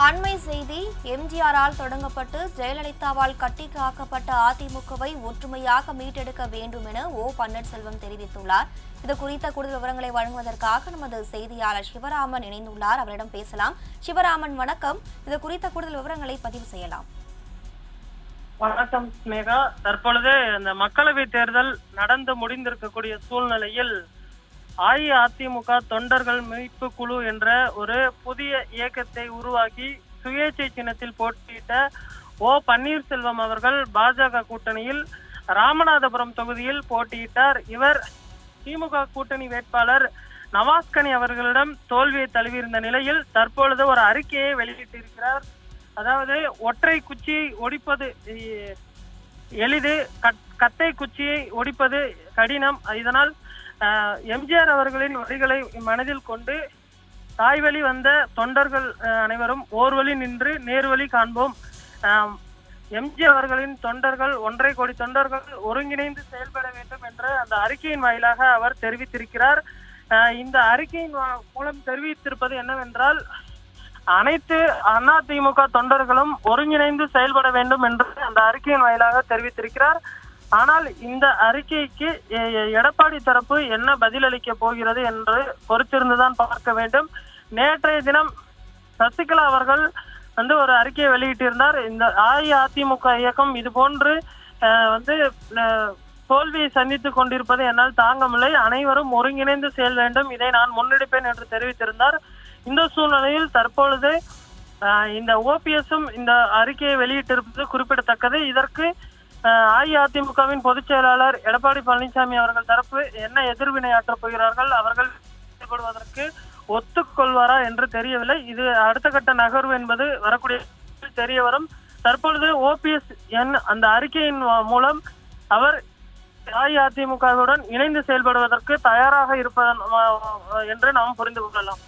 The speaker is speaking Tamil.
அண்மை செய்தி. எம்ஜிஆரால் தொடங்கப்பட்டு ஜெயலலிதாவால் கட்டி காக்கப்பட்ட அதிமுகவை ஒற்றுமையாக மீட்டெடுக்க வேண்டும் என ஓ பன்னீர்செல்வம் தெரிவித்துள்ளார். இது குறித்த கூடுதல் விவரங்களை வழங்குவதற்காக நமது செய்தியாளர் சிவராமன் இணைந்துள்ளார். அவரிடம் பேசலாம். சிவராமன், வணக்கம். இது குறித்த கூடுதல் விவரங்களை பதிவு செய்யலாம். வணக்கம் ஸ்னேகா. தற்பொழுது இந்த மக்களவை தேர்தல் நடந்து முடிந்திருக்கக்கூடிய சூழ்நிலையில் அஇஅதிமுக தொண்டர்கள் மீட்பு குழு என்ற ஒரு புதிய இயக்கத்தை உருவாக்கி சுயேட்சை சின்னத்தில் போட்டியிட்ட ஓ பன்னீர்செல்வம் அவர்கள் பாஜக கூட்டணியில் ராமநாதபுரம் தொகுதியில் போட்டியிட்டார். இவர் திமுக கூட்டணி வேட்பாளர் நவாஸ்கனி அவர்களிடம் தோல்வியை தழுவியிருந்த நிலையில் தற்பொழுது ஒரு அறிக்கையை வெளியிட்டிருக்கிறார். அதாவது, ஒற்றை குச்சியை ஒடிப்பது எளிது, கத்தை குச்சியை ஒடிப்பது கடினம். இதனால் எம்ஜிஆர் அவர்களின் வரிகளை மனதில் கொண்டு தாய்வழி வந்த தொண்டர்கள் அனைவரும் ஓர்வழி நின்று நேர்வழி காண்போம். எம்ஜிஆர் அவர்களின் தொண்டர்கள் 1.5 கோடி தொண்டர்கள் ஒருங்கிணைந்து செயல்பட வேண்டும் என்ற அந்த அறிக்கையின் வாயிலாக அவர் தெரிவித்திருக்கிறார். இந்த அறிக்கையின் மூலம் தெரிவித்திருப்பது என்னவென்றால், அனைத்து அதிமுக தொண்டர்களும் ஒருங்கிணைந்து செயல்பட வேண்டும் என்று அந்த அறிக்கையின் வாயிலாக தெரிவித்திருக்கிறார். ஆனால் இந்த அறிக்கைக்கு எடப்பாடி தரப்பு என்ன பதிலளிக்க போகிறது என்று பொறுத்திருந்துதான் பார்க்க வேண்டும். நேற்றைய தினம் சசிகலா அவர்கள் ஒரு அறிக்கையை வெளியிட்டிருந்தார். இந்த அஇஅதிமுக இயக்கம் இது போன்று தோல்வியை சந்தித்துக் கொண்டிருப்பதை என்னால் தாங்கவில்லை, அனைவரும் ஒருங்கிணைந்து செயல் வேண்டும், இதை நான் முன்னெடுப்பேன் என்று தெரிவித்திருந்தார். இந்த சூழ்நிலையில் தற்பொழுது இந்த ஓபிஎஸும் இந்த அறிக்கையை வெளியிட்டிருப்பது குறிப்பிடத்தக்கது. இதற்கு அஇஅதிமுகவின் பொதுச் செயலாளர் எடப்பாடி பழனிசாமி அவர்கள் தரப்பு என்ன எதிர்வினை ஆற்றப் போகிறார்கள், அவர்கள் செயல்படுவதற்கு ஒத்துக்கொள்வாரா என்று தெரியவில்லை. இது அடுத்த கட்ட நகர்வு என்பது வரக்கூடிய தெரிய வரும். தற்பொழுது ஓபிஎஸ் அந்த அறிக்கையின் மூலம் அவர் அஇஅதிமுகவுடன் இணைந்து செயல்படுவதற்கு தயாராக இருப்பதன் என்று நாம் புரிந்து கொள்ளலாம்.